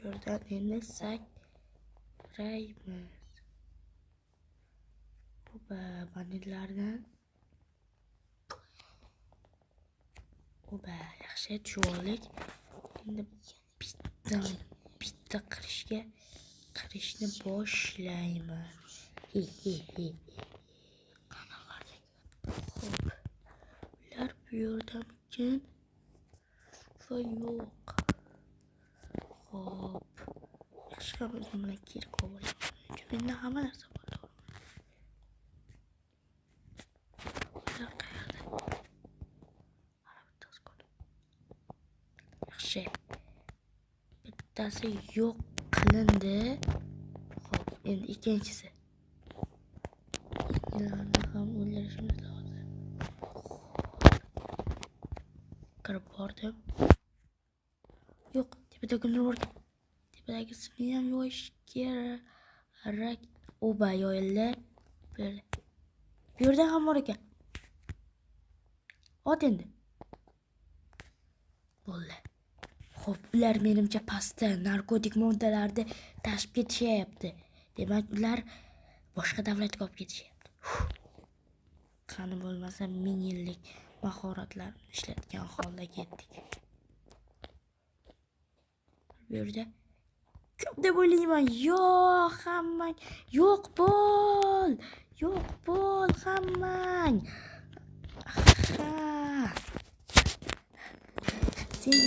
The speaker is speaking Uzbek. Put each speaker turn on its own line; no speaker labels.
yerdan endi sakraymiz. Oba, bandilardan. Oba, yaxshi tushib oldik. Endi bitta kirishni boshlaymiz. Xo'p. Ular bu yerdamikin? Va yo'q. Xo'p. Yaxshi ham o'zim bilan kerak bo'laman. Menda hamma narsa bor. Ular qayerda? Yaxshi. Bittasi yo'q qilindi. Xo'p, endi ikkinchisi. Ularni ham o'ldirishimiz lozim. Kirib bordim. Yo'q, tepadagi nurga. Tepadagisini ham yo'yish kerak. Oba yo'yildi. Bu yerda ham bor ekan. Ot endi. Bo'ldi. Xo'p, ular menimcha pastda narkotik moddalarni tashib ketishyapti. Demak, ular boshqa davlatga olib ketishyapti. Qani bo'lmasa 1000 yillik mahoratlarni ishlatgan holda ketdik. Bu yerda ko'p deb o'ylayman. Yo'q, hammang yo'q bo'l. Yo'q bo'l hammang. Sen